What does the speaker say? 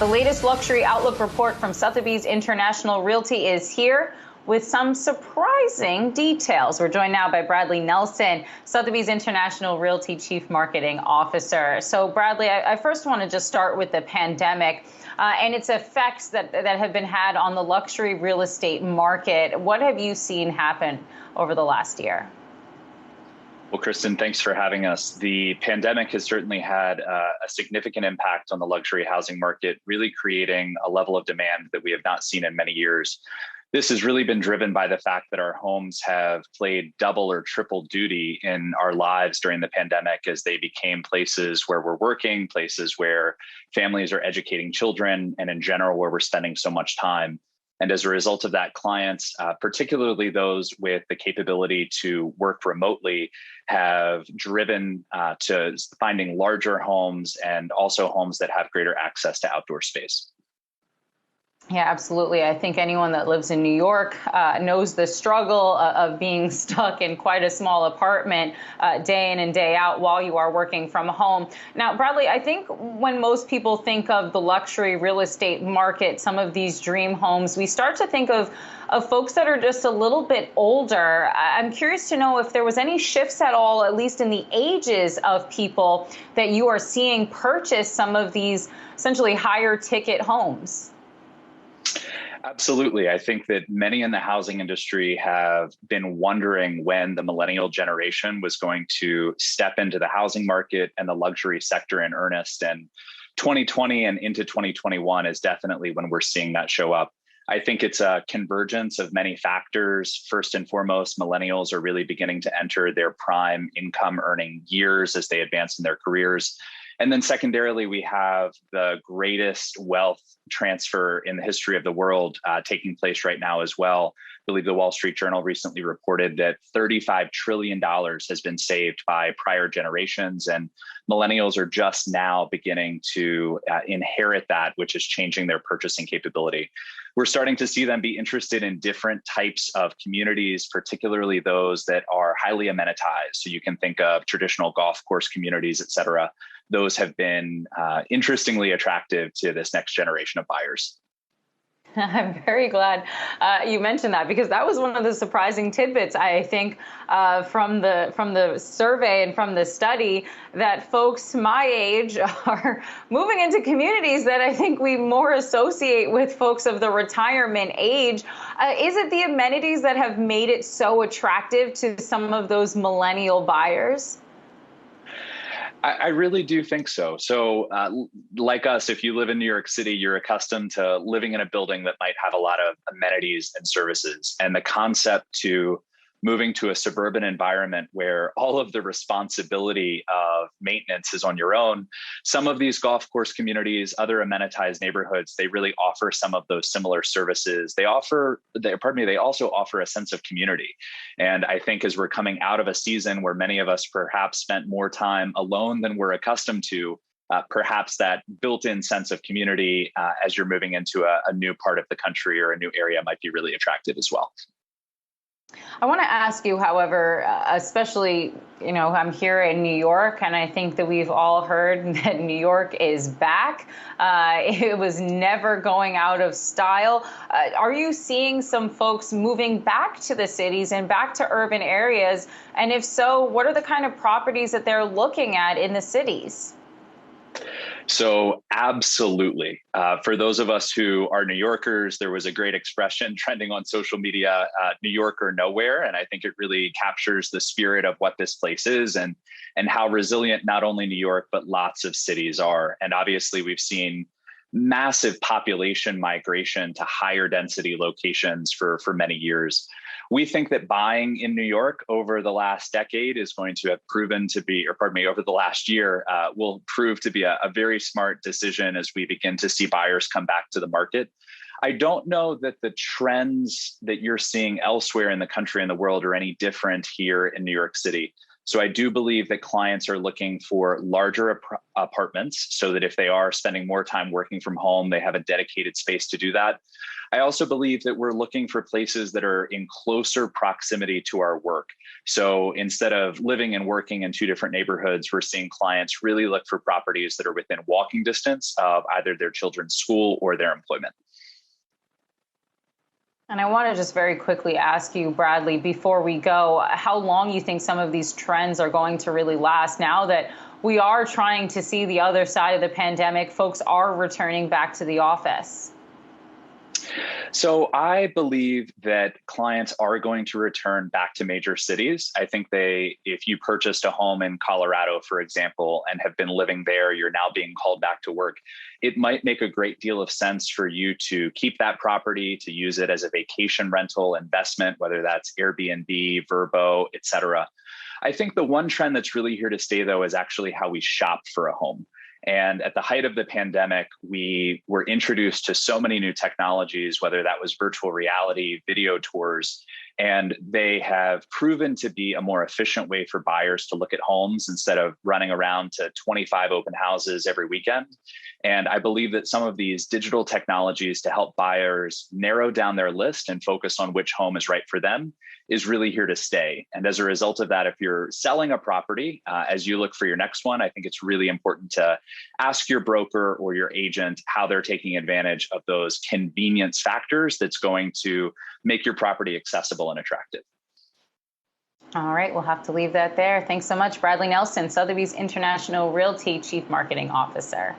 The latest luxury outlook report from Sotheby's International Realty is here with some surprising details. We're joined now by Bradley Nelson, Sotheby's International Realty Chief Marketing Officer. So Bradley, I first want to just start with the pandemic and its effects that have been had on the luxury real estate market. What have you seen happen over the last year? Well, Kristen, thanks for having us. The pandemic has certainly had a significant impact on the luxury housing market, really creating a level of demand that we have not seen in many years. This has really been driven by the fact that our homes have played double or triple duty in our lives during the pandemic as they became places where we're working, places where families are educating children, and in general, where we're spending so much time. And as a result of that, clients, particularly those with the capability to work remotely, have driven to finding larger homes and also homes that have greater access to outdoor space. Yeah, absolutely. I think anyone that lives in New York knows the struggle of being stuck in quite a small apartment day in and day out while you are working from home. Now, Bradley, I think when most people think of the luxury real estate market, some of these dream homes, we start to think of folks that are just a little bit older. I'm curious to know if there was any shifts at all, at least in the ages of people that you are seeing purchase some of these essentially higher ticket homes. Absolutely. I think that many in the housing industry have been wondering when the millennial generation was going to step into the housing market and the luxury sector in earnest. And 2020 and into 2021 is definitely when we're seeing that show up. I think it's a convergence of many factors. First and foremost, millennials are really beginning to enter their prime income earning years as they advance in their careers. And then secondarily, we have the greatest wealth transfer in the history of the world taking place right now as well. I believe the Wall Street Journal recently reported that $35 trillion has been saved by prior generations, and millennials are just now beginning to inherit that, which is changing their purchasing capability. We're starting to see them be interested in different types of communities, particularly those that are highly amenitized. So you can think of traditional golf course communities, et cetera. Those have been interestingly attractive to this next generation of buyers. I'm very glad you mentioned that, because that was one of the surprising tidbits, I think, from the survey and from the study, that folks my age are moving into communities that I think we more associate with folks of the retirement age. Is it the amenities that have made it so attractive to some of those millennial buyers? I really do think so. So like us, if you live in New York City, you're accustomed to living in a building that might have a lot of amenities and services. And the concept to moving to a suburban environment where all of the responsibility of maintenance is on your own. Some of these golf course communities, other amenitized neighborhoods, they really offer some of those similar services. They also offer a sense of community. And I think as we're coming out of a season where many of us perhaps spent more time alone than we're accustomed to, perhaps that built-in sense of community as you're moving into a new part of the country or a new area might be really attractive as well. I want to ask you, however, especially, I'm here in New York, and I think that we've all heard that New York is back. It was never going out of style. Are you seeing some folks moving back to the cities and back to urban areas? And if so, what are the kind of properties that they're looking at in the cities? So absolutely. For those of us who are New Yorkers, there was a great expression trending on social media, New York or nowhere. And I think it really captures the spirit of what this place is and how resilient not only New York, but lots of cities are. And obviously, we've seen massive population migration to higher density locations for many years. We think that buying in New York over the last decade is going to have proven to be, over the last year, will prove to be a very smart decision as we begin to see buyers come back to the market. I don't know that the trends that you're seeing elsewhere in the country and the world are any different here in New York City. So I do believe that clients are looking for larger apartments so that if they are spending more time working from home, they have a dedicated space to do that. I also believe that we're looking for places that are in closer proximity to our work. So instead of living and working in two different neighborhoods, we're seeing clients really look for properties that are within walking distance of either their children's school or their employment. And I want to just very quickly ask you, Bradley, before we go, how long you think some of these trends are going to really last now that we are trying to see the other side of the pandemic, folks are returning back to the office? So I believe that clients are going to return back to major cities. I think if you purchased a home in Colorado, for example, and have been living there, you're now being called back to work. It might make a great deal of sense for you to keep that property, to use it as a vacation rental investment, whether that's Airbnb, Vrbo, et cetera. I think the one trend that's really here to stay, though, is actually how we shop for a home. And at the height of the pandemic, we were introduced to so many new technologies, whether that was virtual reality, video tours, and they have proven to be a more efficient way for buyers to look at homes instead of running around to 25 open houses every weekend. And I believe that some of these digital technologies to help buyers narrow down their list and focus on which home is right for them is really here to stay. And as a result of that, if you're selling a property, as you look for your next one, I think it's really important to ask your broker or your agent how they're taking advantage of those convenience factors that's going to make your property accessible and attractive. All right, we'll have to leave that there. Thanks so much, Bradley Nelson, Sotheby's International Realty Chief Marketing Officer.